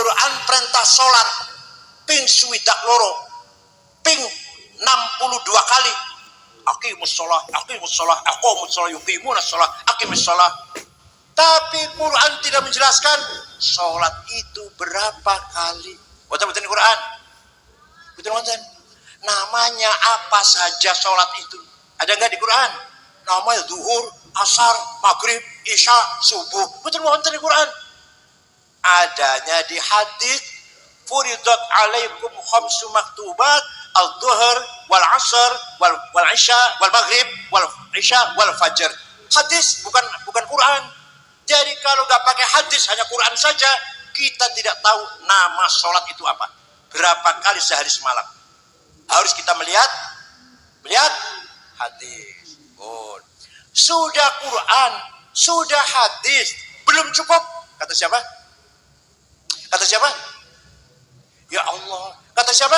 Quran perintah sholat ping swidak loro ping 62 kali. Aqimus sholah, aqimus sholah, aqamus sholah, yuqimunas sholah, aqimus sholah. Tapi Quran tidak menjelaskan sholat itu berapa kali. Betul-betul di Quran. Betul-betul. Namanya apa saja sholat itu? Ada nggak di Quran? Namanya zuhur, asar, maghrib, isya, subuh. Betul-betul di Quran. Adanya di hadis furidat alaikum khamsu maktubat al-dhuhr wal asr wal isya wal maghrib wal isya wal fajr. Hadis bukan Quran. Jadi kalau nggak pakai hadis hanya Quran saja, kita tidak tahu nama sholat itu apa. Berapa kali sehari semalam. Harus kita melihat hadis. Sudah Quran, sudah hadis, belum cukup. Kata siapa? Ya Allah. Kata siapa?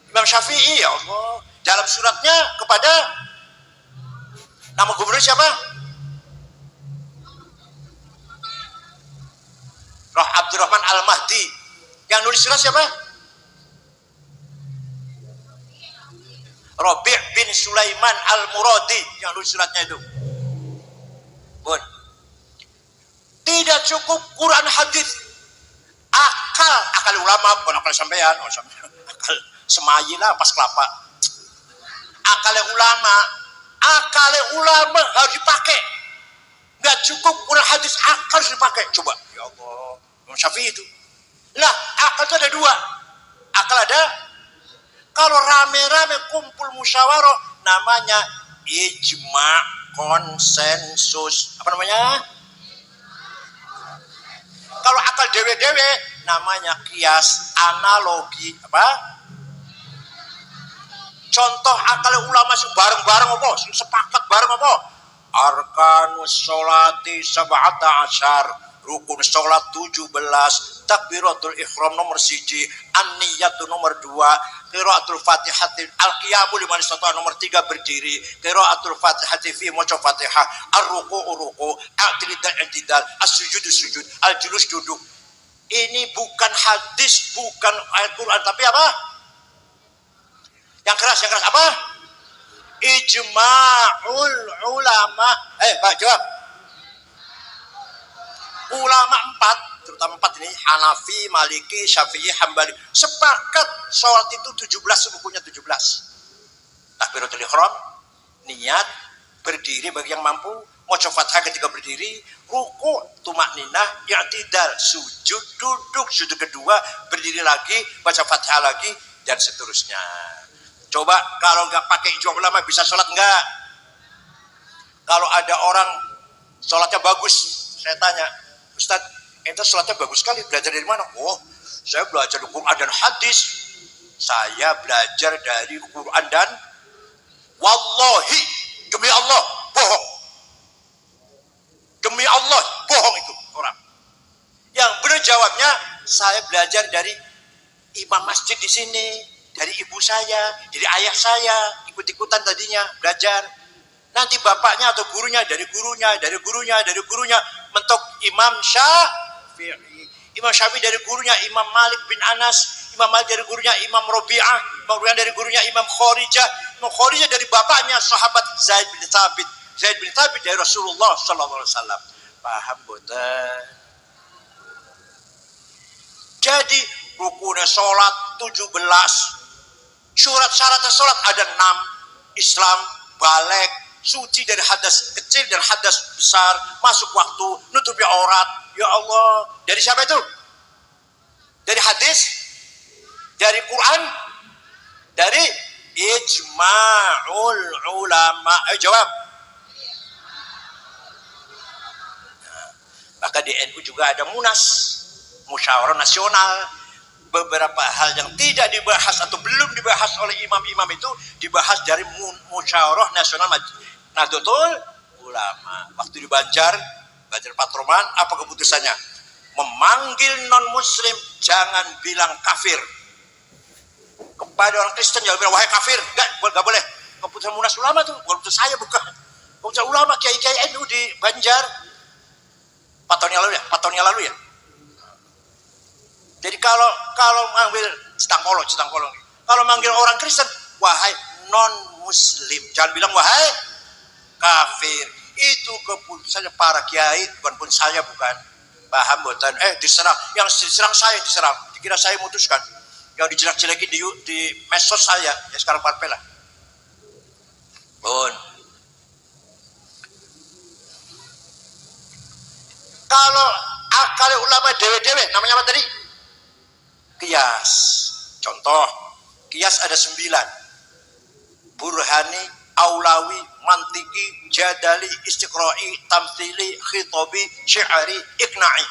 Imam Syafi'i. Ya Allah. Dalam suratnya kepada nama gubernur siapa? Roh Abdurrahman Al-Mahdi. Yang nulis surat siapa? Rabi' bin Sulaiman Al-Muradi. Yang nulis suratnya itu. Bun. Tidak cukup Quran hadis. Akal ulama, bukan akal sampean, akal semayi lah pas kelapa. Akal ulama harus dipakai. Nggak cukup Quran hadis, akal harus dipakai. Coba, ya Allah, Imam Syafi'i itu. Nah, akal itu ada dua. Akal ada, kalau rame-rame kumpul musyawarah, namanya ijma, konsensus. Apa namanya? Kalau akal dewe-dewe namanya kias, analogi, apa? Contoh akal ulama bareng-bareng apa? Sepakat bareng apa? Arkanus sholati sab'ata asyar, rukun sholat 17, takbiratul ihram nomor 1, an-niyatu nomor 2, qiraatul fatihati al-qiyamu liman istata'a nomor 3 berdiri, qiraatul fatihati fi maca fatihah, ar-ruku', i'tidal, as-sujudu sujud, al-julus duduk. Ini bukan hadis, bukan Al-Quran, tapi apa? Yang keras apa? Ijma'ul ulama. Pak jawab. Ulama 4, terutama 4 ini, Hanafi, Maliki, Syafi'i, Hambali, sepakat sholat itu 17, rukunya 17. Takbiratul ihram, niat, berdiri bagi yang mampu, maca Fatihah ketika berdiri, ruku, tumakninah, i'tidal, sujud, duduk, sujud kedua, berdiri lagi, baca Fatihah lagi, dan seterusnya. Coba kalau nggak pakai ijma ulama bisa sholat nggak? Kalau ada orang sholatnya bagus, saya tanya, Ustaz, ente sholatnya bagus sekali, belajar dari mana? Oh, saya belajar dari Quran dan hadis. Saya belajar dari Quran dan wallahi, demi Allah, bohong. Demi Allah, bohong itu orang. Yang benar jawabnya, saya belajar dari imam masjid di sini, dari ibu saya, dari ayah saya, ikut-ikutan tadinya belajar. Nanti bapaknya atau gurunya, dari gurunya, mentok Imam Syafi'i. Imam Syafi'i dari gurunya Imam Malik bin Anas, Imam Malik dari gurunya Imam Robi'ah, Imam Robi'ah dari gurunya Imam Khorijah, Imam Khorijah dari bapaknya sahabat Zaid bin Thabit dari Rasulullah sallallahu alaihi wasallam. Paham betul? Jadi rukunnya sholat 17, syarat-syaratnya sholat ada 6, Islam, balik, suci dari hadas kecil dan hadas besar, masuk waktu, nutupi aurat. Ya Allah, dari siapa itu? Dari hadis, dari Quran, dari ijma'ul ulama. Jawab. Maka di NU juga ada munas, musyawarah nasional. Beberapa hal yang tidak dibahas atau belum dibahas oleh imam-imam itu dibahas dari musyawarah nasional Nahdlatul Ulama. Waktu di Banjar Patroman, apa keputusannya? Memanggil non-muslim jangan bilang kafir. Kepada orang Kristen jangan bilang wahai kafir. Enggak boleh. Keputusan munas ulama itu, keputusan saya bukan. Keputusan ulama kiai-kiai NU di Banjar. 4 tahun yang lalu ya. Jadi kalau manggil citangkolo, kalau manggil orang Kristen, wahai non Muslim, jangan bilang wahai kafir. Itu keputusannya para kiai, bukan pun saya, bukan. Paham boten? Diserang, yang diserang saya yang diserang. Dikira saya memutuskan. Yang dijelek-jelekin di medsos saya, ya sekarang parpel lah. Bun. Kalau akal ulama dewe-dewe, namanya apa tadi? Kias. Contoh, kias ada 9. Burhani, aulawi, mantiki, jadali, istiqra'i, tamthili, khitabi, syi'ari, iqna'i.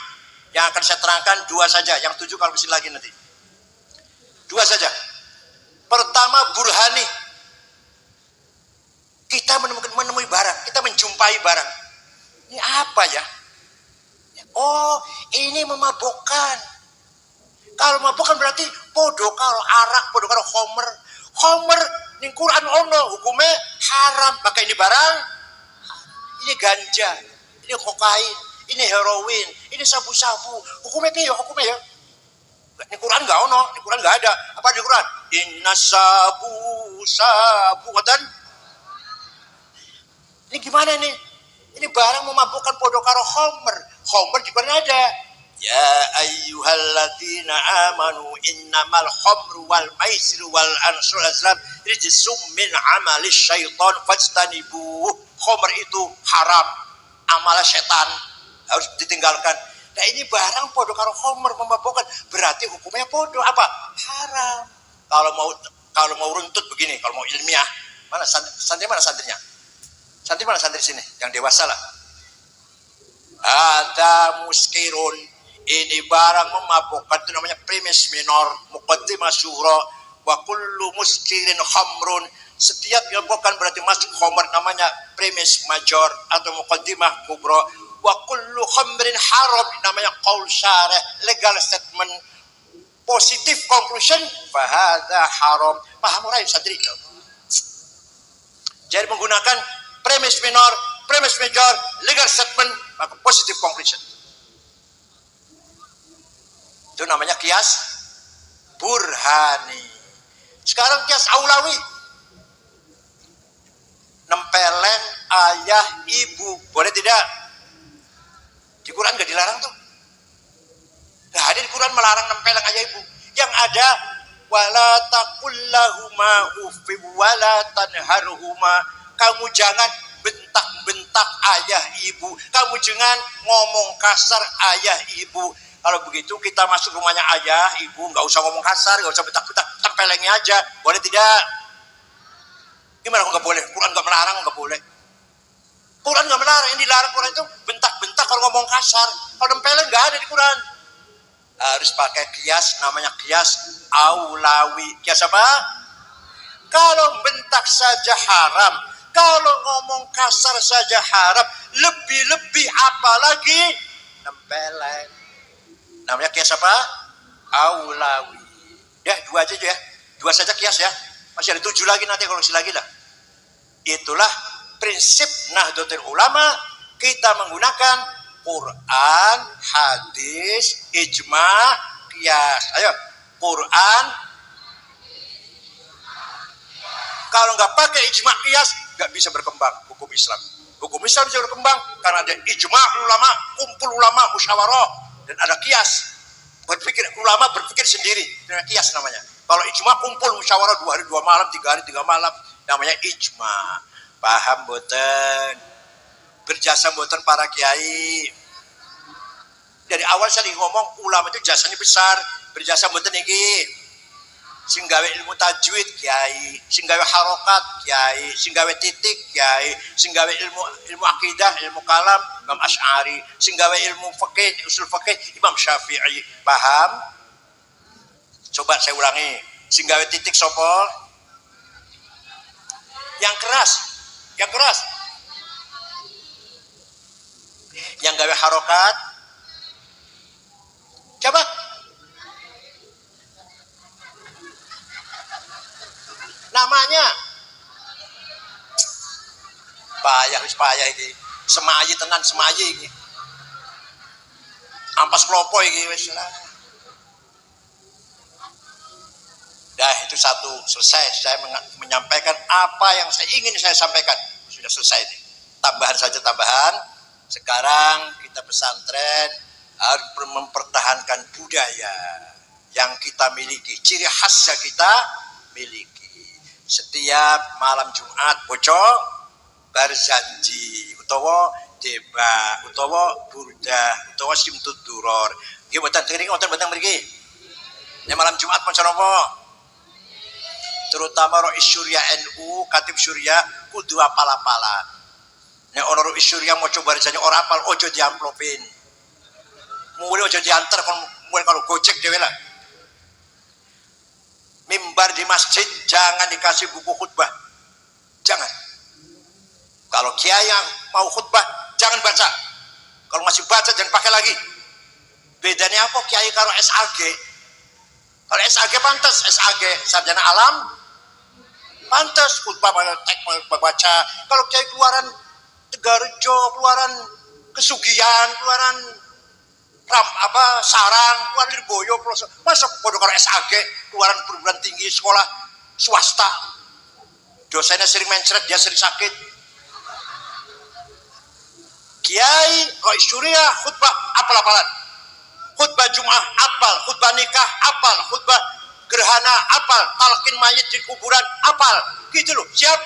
Yang akan saya terangkan 2 saja, yang 7 kalau bisa lagi nanti. 2 saja. Pertama, burhani. Kita menemui barang, kita menjumpai barang. Ini apa ya? Oh, ini memabukkan. Kalau memabukkan berarti podo karo arak, podo karo khomer. Khomer ning Quran ono hukumnya haram. Maka ini barang, ini ganja, ini kokain, ini heroin, ini sabu-sabu. Hukumnya piye? Hukumnya ya. Ning Quran enggak ono, ning Quran enggak ada. Apa di Quran? Inna sabu ngoten. Ini gimana nih? Ini barang memabukkan podo karo khomer. Khomer di mana ada? Ya ayyuhalladzina amanu innamal khamru wal maisiru wal ansur azlam rijsum min amali syaitan fajtanibu. Khomer itu haram, amal setan, harus ditinggalkan. Nah ini barang podo karo khomer memabukkan, berarti hukumnya podo apa? Haram. Kalau mau runtut begini, kalau mau ilmiah, mana santri mana santrinya? Santri mana santri sini? Yang dewasa lah. Ada muskirun, ini barang memabukkan, itu namanya premis minor, muqaddimah syuhra, wa kullu muskirin khamrun. Setiap yang bukan berarti masuk khamr namanya premis major atau muqaddimah kubra. Wa kullu khamrin haram namanya qaul syarih, legal statement, positive conclusion, fahadha haram. Paham orang santri? Jadi menggunakan premis minor, premis major, legal statement, maka positive conclusion. Itu namanya kias burhani. Sekarang kias aulawi. Nempelen ayah ibu, boleh tidak? Di Quran enggak dilarang tuh. Enggak ada di Quran melarang nempelen ayah ibu. Yang ada wala taqul lahuma uffi wala tanharhuma. Kamu jangan bentak-bentak ayah ibu. Kamu jangan ngomong kasar ayah ibu. Kalau begitu kita masuk rumahnya ayah ibu, nggak usah ngomong kasar, nggak usah bentak-bentak, tempelengnya aja. Boleh tidak? Gimana nggak boleh? Quran nggak melarang, nggak boleh. Quran nggak melarang. Yang dilarang Quran itu bentak-bentak kalau ngomong kasar. Kalau tempeleng nggak ada di Quran. Harus pakai kias, namanya kias aulawi. Kias apa? Kalau bentak saja haram, kalau ngomong kasar saja haram, lebih-lebih apalagi nempeleng. Namanya kias apa? Aulawi. Ya, 2 aja ya. 2 saja kias ya. Masih ada 7 lagi nanti kalau lagi lah. Itulah prinsip Nahdlatul Ulama, kita menggunakan Quran, hadis, ijma, kias. Ayo, Quran. Kalau nggak pakai ijma kias, nggak bisa berkembang hukum Islam. Hukum Islam bisa berkembang karena ada ijma ulama, kumpul ulama, musyawarah, dan ada kias. Ulama berpikir sendiri, dengan kias namanya. Kalau ijma kumpul musyawarah 2 hari 2 malam, 3 hari 3 malam, namanya ijma. Paham boten? Berjasa boten para kiai. Dari awal saya ngomong ulama itu jasanya besar, berjasa boten iki. Sing gawe ilmu tajwid kiai, sing gawe harokat kiai, sing gawe titik kiai, sing gawe ilmu akidah, ilmu kalam Imam Asy'ari, sing gawe ilmu fikih, usul fikih Imam Syafi'i. Paham? Coba saya ulangi. Sing gawe titik sapa? Yang keras. Yang keras. Yang gawe harokat. Coba. Namanya payah iki. Semayi tenan semayi iki. Ampas klopo iki wis lah. itu satu, selesai. Saya menyampaikan apa yang ingin saya sampaikan. Sudah selesai ini. Tambahan saja tambahan. Sekarang kita pesantren harus mempertahankan budaya yang kita miliki, ciri khasnya kita miliki. Setiap malam Jumat bocor berjanji utawa debat utawa burdah utawa simtud duror. Nggih mboten tering wonten mriki. Ya malam Jumat pun napa? Terutama Rois Syuriah NU, Katib Syuriah kudu apal-apalan. Nek ana Rois Syuriah maca barisane ora apal ojo diamplopin. Mulai ojo diantar kon mulai kalau gojek dhewe lah. Mimbar di masjid jangan dikasih buku khutbah. Jangan. Kalau kiai yang mau khutbah jangan baca. Kalau masih baca jangan pakai lagi. Bedanya apa kiai karo SAG? Kalau SAG pantas, SAG sarjana alam pantas khutbah baca. Kalau kiai keluaran Tegarjo, keluaran Kesugihan, keluaran Sarang, keluaran Lirboyo, masa bodoh kalau SAG, keluaran perguruan tinggi sekolah swasta. Dosennya sering mencret, dia sering sakit. Kiai Rois Syuriah khutbah apal-apalan. Khutbah Jumat apal, khutbah nikah apal, khutbah gerhana apal, talqin mayit di kuburan apal. Gitu loh, siap.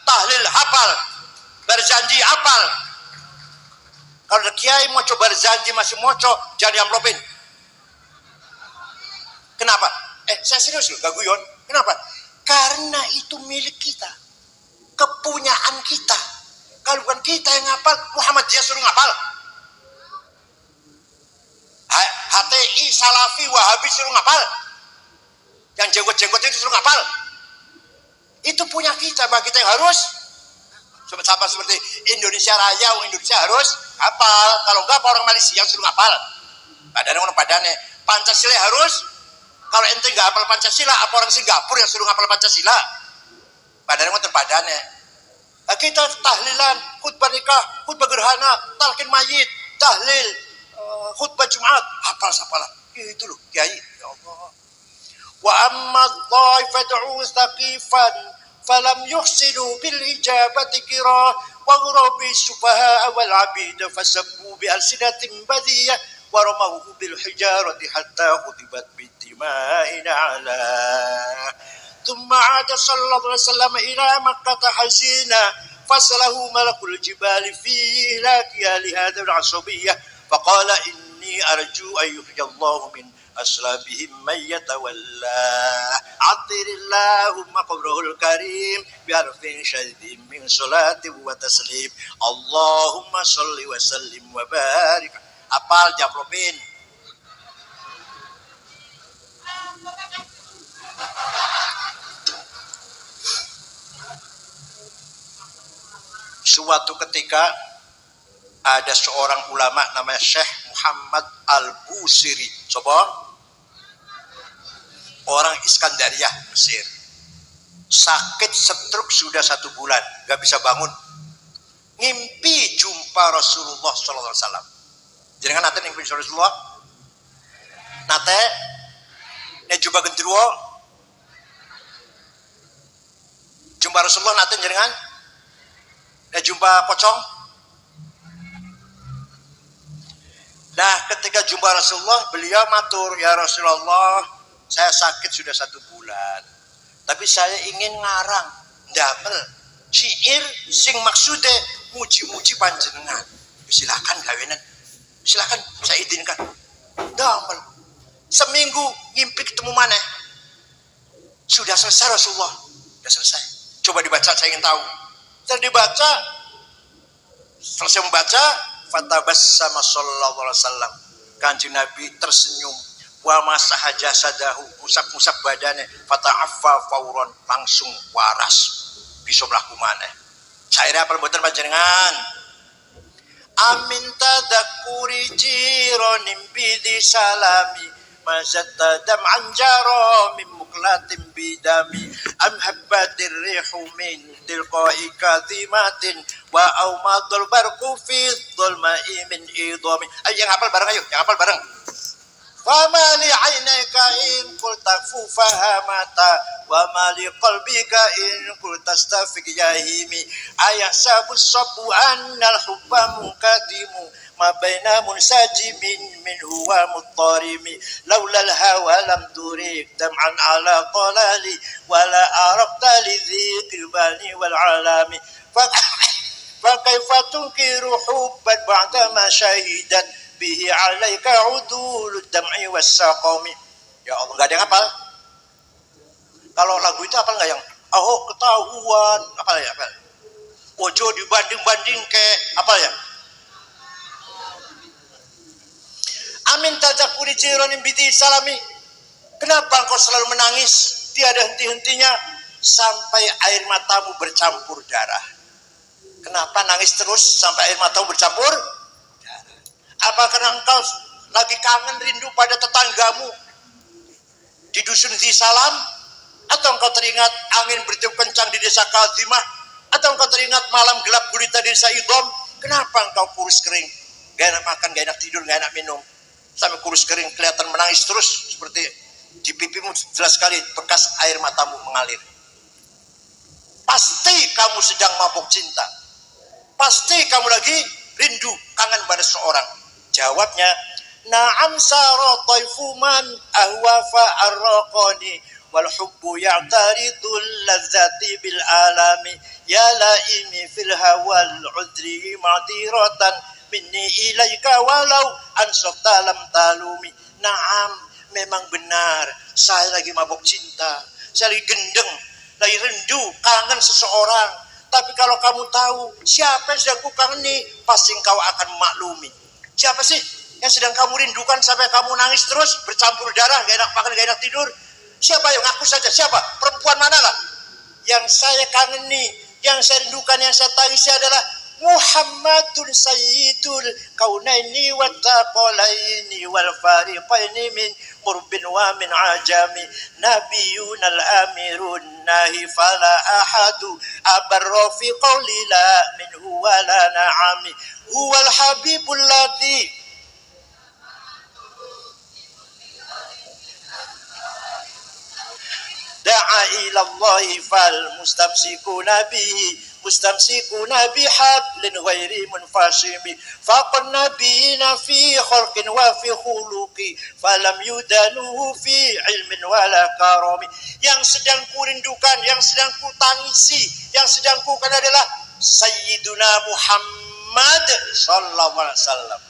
Tahlil hafal, berjanji apal. Kalau kiai mau coba berjanji masih moco, jangan diamplopin. Kenapa? Saya serius loh, gak guyon. Kenapa? Karena itu milik kita, kepunyaan kita. Kalau bukan kita yang ngapal, Muhammadiyah suruh ngapal. HTI, Salafi, Wahabi suruh ngapal. Yang jenggot-jenggot itu suruh ngapal. Itu punya kita, bagi kita yang harus. Sama seperti Indonesia Raya, Indonesia harus hafal. Kalau enggak, orang Malaysia yang suruh ngapal. Padahal Pancasila harus. Kalau ente nggak hafal Pancasila, apa orang Singapura yang suruh ngapal Pancasila? Padahal terpadane. Nah, kita tahlilan, khutbah nikah, khutbah gerhana, talqin mayit, tahlil, khutbah Jumat, hafal-hafalan. Itu loh, kiai. Ya Allah. Wa amma dhaifatu thaqifan falam yuhsinu bil ijabati kira wa ghurabi sufaha wal abid fasabbu bi alsinatin badiyah wa ramahu bil hijarati hatta khutibat bitima'in ala thumma 'ada sallallahu alaihi wasallam ila makkah hazina fasalahu malakul jibali fi laqiya li hadha al-'asabiyyah faqala inni arju ayyuhillahu min أسلابهم من يتولى عطر اللهم قبره الكريم بعرف شديد من صلاة وتسليم اللهم صل وسلم وبارك. Apal Japrobin. Suatu ketika ada seorang ulama namanya Syekh Muhammad Al-Busiri. Coba orang Iskandaria, Mesir. Sakit stroke sudah 1 bulan, gak bisa bangun. Ngimpi jumpa Rasulullah SAW. Jangan nate ngimpi Rasulullah. Nate, ne jumpa gendruwo. Jumpa Rasulullah nate jangan. Ne jumpa pocong. Nah, ketika jumpa Rasulullah, beliau matur, ya Rasulullah, saya sakit sudah 1 bulan, tapi saya ingin ngarang, damel, syair, sing maksude, muji-muji panjenengan. Silakan gawenan, silakan saya izinkan. Damel, seminggu ngimpi ketemu mana? Sudah selesai Rasulullah, sudah selesai. Coba dibaca, saya ingin tahu. Setelah dibaca, selesai membaca, fatabassama sallallahu alaihi wasallam. Kanjeng Nabi tersenyum. Wa masaha jasadahu, usap-usap badannya, fata'affa fauron, langsung waras. Bisa mlaku maneh. Saire apal mboten panjenengan? Amin tadakuri jironim bidi salami mazatta dam'an jaro min muklatin bidami am habbatir rihu min tilqa'i kadhimatin wa aumadul barqu fi dhulma'i min idhami. Ayo yang hafal bareng, ayo yang hafal bareng. Fama li 'ainayka in qulta fahamata wa ma li qalbika in qulta astafiq yahimi ayahsabu sabbu annal hubba munkadimu ma baina munsajimin minhu wa muttarimi laula al-hawa lam turik dam'an ala qalali wala arabta li dhikri bani wal alami fa kaifa tunkiru hubban ba'da ma syahidat bihi alaika udulud dam'i wassaqami. Ya Allah, enggak ada yang hafal. Kalau lagu itu hafal enggak yang ketahuan apa ya? Ojo dibanding-banding ke apa ya? Amin tajaquri jiranin biti salami. Kenapa engkau selalu menangis tiada henti-hentinya sampai air matamu bercampur darah? Kenapa nangis terus sampai air matamu bercampur? Apa karena engkau lagi kangen rindu pada tetanggamu di dusun Zisalam? Atau engkau teringat angin bertiup kencang di desa Kazimah? Atau engkau teringat malam gelap gulita di desa Idom? Kenapa engkau kurus kering? Gak enak makan, gak enak tidur, gak enak minum. Sampai kurus kering kelihatan menangis terus. Seperti di pipimu jelas sekali bekas air matamu mengalir. Pasti kamu sedang mabuk cinta. Pasti kamu lagi rindu, kangen pada seorang. Jawabnya, na'am sara taifu man ahwa fa'arraqani wal hubbu ya'taridul ladzati bil alami ya laimi fil hawal udri ma'diratan minni ilaika walau ansaqta lam talumi. Na'am, memang benar saya lagi mabuk cinta, saya lagi gendeng, lagi rindu, kangen seseorang. Tapi kalau kamu tahu siapa yang sedang ku kangeni, pasti engkau akan maklumi. Siapa sih yang sedang kamu rindukan sampai kamu nangis terus, bercampur darah, gak enak makan, gak enak tidur? Siapa yang ngaku saja? Siapa? Perempuan manalah? Yang saya kangeni, yang saya rindukan, yang saya tangisi adalah Muhammadun sayyidul kaunaini wa taqalaini wal fariqaini min qurbin wa min ajami nabiyun al-amirun nahi fala ahadu abarra fi qawli la minhu wa la na'ami huwal habibul ladzi da'a ila Allahi fal mustamsikuna bihi mustamsikuna bihablin ghairi munfasimi faqan nabiyina fi khalqin wa fi khuluqi falam yudanuhu fi ilmin wala karami. Yang sedang ku rindukan, yang sedang ku tangisi, yang sedang ku kan adalah Sayyiduna Muhammad sallallahu alaihi wasallam,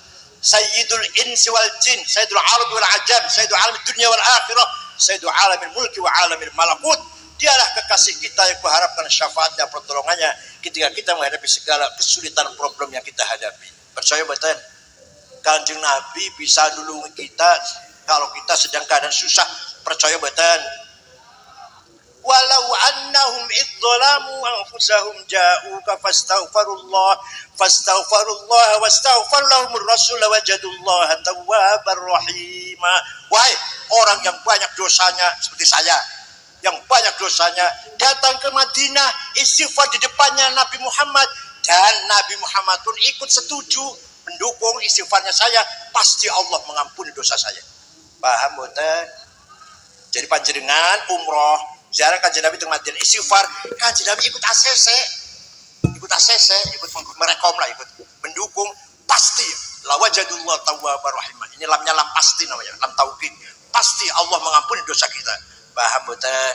Sayyidul insi wal jin, Sayyidul arab wal ajam, Sayyidul alam dunia wal akhirah, Sayyidul alamil mulki wa alamil malakut. Dialah kekasih kita yang kuharapkan syafaat dan pertolongannya ketika kita menghadapi segala kesulitan problem yang kita hadapi. Percaya betul? Kanjeng Nabi bisa nulungi kita kalau kita sedang keadaan susah. Percaya betul? Walau annahum idzalamu anfusahum ja'uka fastaghfirullah wastaghfar lahumur rasul wajadullaha tawwabar rahima. Wahai orang yang banyak dosanya seperti saya, yang banyak dosanya, datang ke Madinah, istighfar di depannya Nabi Muhammad, dan Nabi Muhammad pun ikut setuju mendukung istighfarnya saya, pasti Allah mengampuni dosa saya. Paham betul? Jadi panjenengan umroh ziarah kanjeng Nabi di Madinah, istighfar, kanjeng Nabi ikut ACC, ikut merekom lah, ikut mendukung, pasti la wajadullah tawwabar rahimah. Ini lamnya lam pasti namanya, lam taukid, pasti Allah mengampuni dosa kita. Paham betul?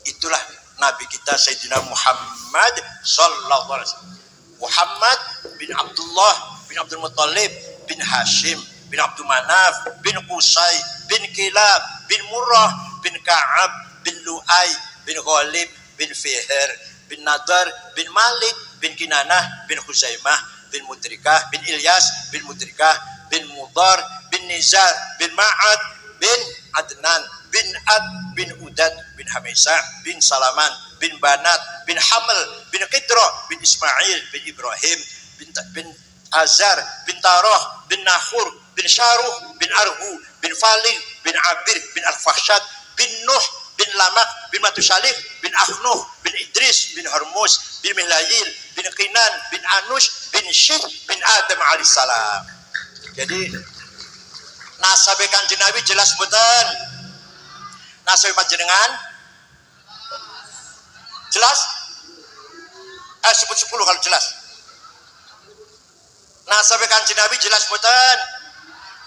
Itulah Nabi kita Sayyidina Muhammad sallallahu alaihi wasallam. Muhammad bin Abdullah bin Abdul Muttalib bin Hashim bin Abdul Manaf bin Qusay bin Kilab bin Murrah bin Ka'ab bin Lu'ay bin Ghalib bin Fihr bin Nadar bin Malik bin Kinanah bin Khuzaimah bin Mudrikah bin Ilyas bin Mudrikah bin Mudar bin Nizar bin Ma'ad bin Adnan bin Ad bin Udad bin Hamisa bin Salaman bin Banat bin Hamel bin Qidra bin Ismail bin Ibrahim bin Azar bin Taroh bin Nahur bin Syaruh bin Arhu bin Falil bin Abir bin Al-Fahsyad bin Nuh bin Lamak bin Matusalif bin Akhnuh bin Idris bin Hormuz bin Mihlayil bin Qinan bin Anush bin Syih bin Adam alaihissalam. Jadi Nasabe Kanjeng Nabi jelas mboten? Nasabe panjenengan jelas? Sebut 10 kalau jelas. Nasabe Kanjeng Nabi jelas mboten?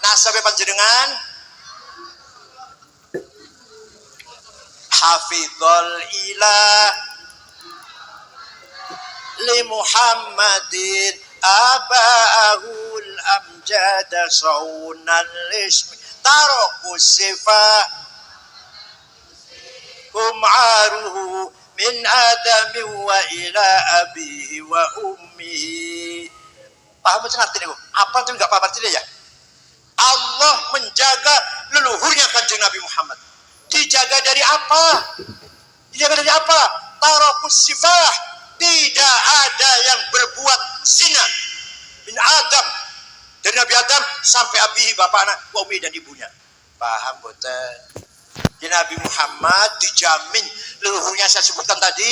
Nasabe panjenengan hafizul ilah li Muhammadin aba'ahul amjada saunan lismi taroku sifah kum'aruhu min adami wa ila abihi wa ummihi. Paham betul artinya? Apa itu enggak paham artinya ya? Allah menjaga leluhurnya Kanjeng Nabi Muhammad. Dijaga dari apa? Dijaga dari apa? Tarokus sifah. Tidak ada yang berbuat zina min Adam, dari Nabi Adam sampai abihi bapak anak, wa ummi dan ibunya. Paham betul? Di Nabi Muhammad dijamin leluhurnya saya sebutkan tadi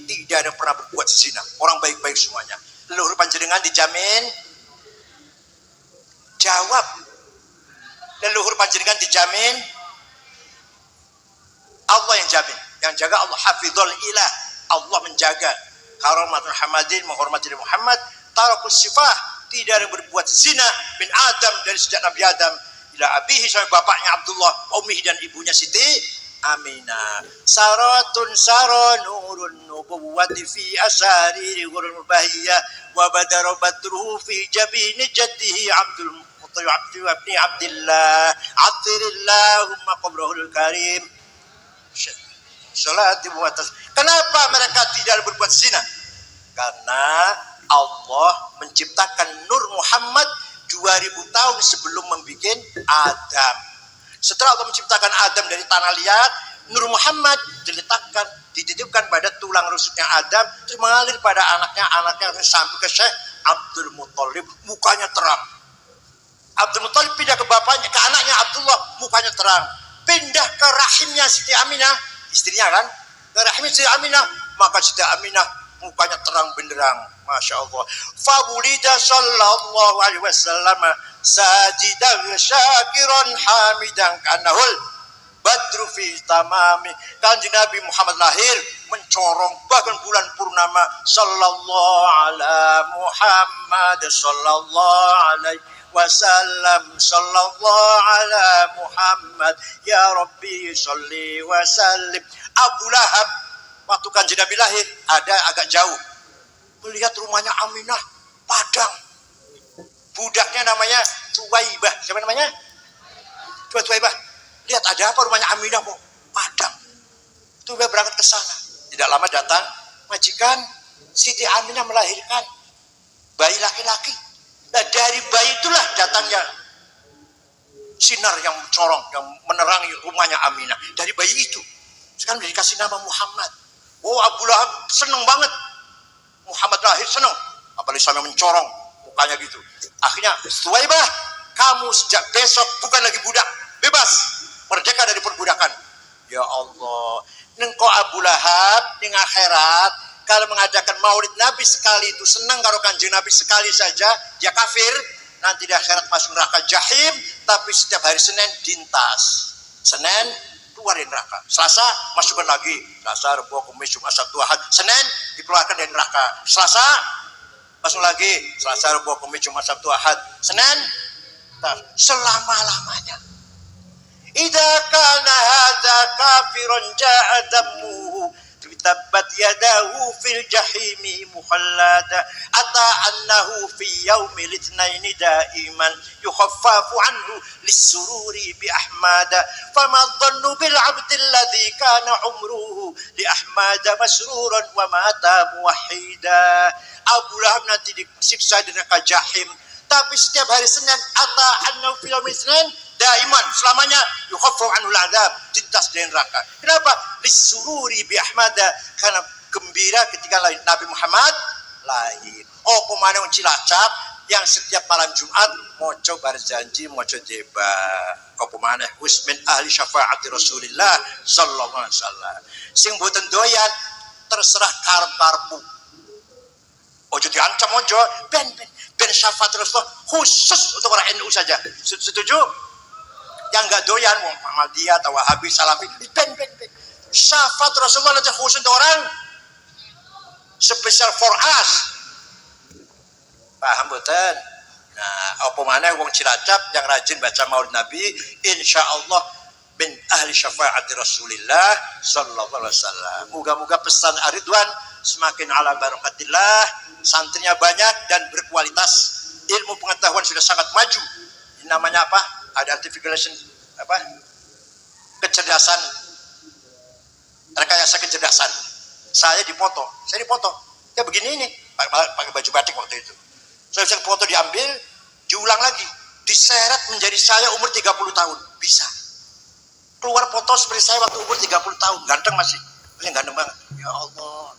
tidak ada yang pernah berbuat zina. Orang baik-baik semuanya. Leluhur panjenengan dijamin. Jawab. Leluhur panjenengan dijamin. Allah yang jamin. Yang jaga Allah hafizul ilah. Allah menjaga karomat Muhammadin, menghormati Muhammad. Tarakus sifah, tidak ada yang berbuat zina min Adam, dari sejak Nabi Adam ila abihi sampai bapaknya Abdullah, ummihi dan ibunya Siti Aminah. Saratun saranurun nubuwati fi asariri ghurul bahiyah wa badara badruhu fi jabini jaddihi Abdul Muttalib ibn Abdillah atirillahumma qabrahul karim. Salati muatas. Kenapa mereka tidak berbuat zina? Karena Allah menciptakan Nur Muhammad 2000 tahun sebelum membuat Adam. Setelah Allah menciptakan Adam dari tanah liat, Nur Muhammad diletakkan, dititipkan pada tulang rusuknya Adam, terus mengalir pada anaknya sampai ke Syekh Abdul Muttalib, mukanya terang. Abdul Muttalib pindah ke bapaknya, ke anaknya Abdullah, mukanya terang. Pindah ke rahimnya Siti Aminah, istrinya kan, ke rahimnya Siti Aminah, maka Siti Aminah mukanya terang benderang. Masya Allah. Fawulida sallallahu alaihi wasallam sajidan syakiran hamidan kanahul badru fi tamami. Kanjeng Nabi Muhammad lahir mencorong bahkan bulan purnama. Sallallahu ala Muhammad sallallahu alaihi wasallam, sallallahu ala Muhammad ya Rabbi salli wa sallim. Abu Lahab waktu Kanjeng Nabi lahir ada agak jauh, melihat rumahnya Aminah padang. Budaknya namanya Tuwaibah. Siapa namanya? Tuwaibah. Lihat ada apa rumahnya Aminah mau padang. Tuwaibah berangkat ke sana. Tidak lama datang majikan Siti Aminah melahirkan bayi laki-laki. Nah, dari bayi itulah datangnya sinar yang mencorong, yang menerangi rumahnya Aminah. Dari bayi itu sekarang dikasih nama Muhammad. Oh, Abu Lahab senang banget. Muhammad lahir senang, apalagi sampai mencorong mukanya gitu. Akhirnya, Tuwaibah, kamu sejak besok bukan lagi budak, bebas, merdeka dari perbudakan. Ya Allah, nengko Abu Lahab ning akhirat kalau mengadakan maulid Nabi sekali itu senang, kalau Kanjeng Nabi sekali saja dia kafir, nanti di akhirat masuk neraka jahim, tapi setiap hari Senin dintas. Senin keluar dari neraka, Selasa masukkan lagi, Selasa, Rabu, Kamis, Jumat, Sabtu, Ahad, Senin dikeluarkan dari neraka, Selasa masuk lagi, Selasa, Rabu, Kamis, Jumat, Sabtu, Ahad, Senin selama-lamanya. Idza kana hadza kafiran ja'a damuhu tabbat yadahu fil jahimi mukhallada ata annahu fi yaumil itsnaini daiman yukhaffafu anhu lis-sururi bi ahmada fama dhannu bil 'abdi alladhi kana umruhu li ahmada masruran wa mata muwahhida. Abu Lahab nanti disiksa di neraka jahim, tapi setiap hari Senin ata annahu fil yaumil itsnain daiman, selamanya yukhaffafu anhu al-'adzab, dintas dari neraka. Kenapa? Lisururi bi ahmada, karena gembira ketika Nabi Muhammad lahir. Oh, pemana wong Cilacap yang setiap malam Jumat moco berjanji moco deba. Oh, pemana wis min ahli syafaati Rasulillah sallallahu alaihi wasallam. Sing mboten doyan terserah karep-karepmu. Ojo diancam ojo, ben syafaat Rasulullah khusus untuk orang NU saja. Setuju? yang nggak doyan Muhammadiyah atau Wahabi Salafi ben syafaat Rasulullah nanti khusus untuk orang special for us. Paham betul? Nah, apa mana wong Cilacap yang rajin baca Maulid Nabi, insya Allah bin ahli syafaat Rasulullah sallallahu alaihi wasallam. Moga-moga pesan Ridwan semakin ala barakatillah, santrinya banyak dan berkualitas, ilmu pengetahuan sudah sangat maju. Ini namanya apa? Ada artificial apa? Kecerdasan, rekayasa kecerdasan. Saya dipoto ya begini ini pakai baju batik waktu itu. Saya bisa foto diambil, diulang lagi, diseret menjadi saya umur 30 tahun. Bisa. Keluar foto seperti saya waktu umur 30 tahun. Ganteng masih ganteng banget. Ya Allah.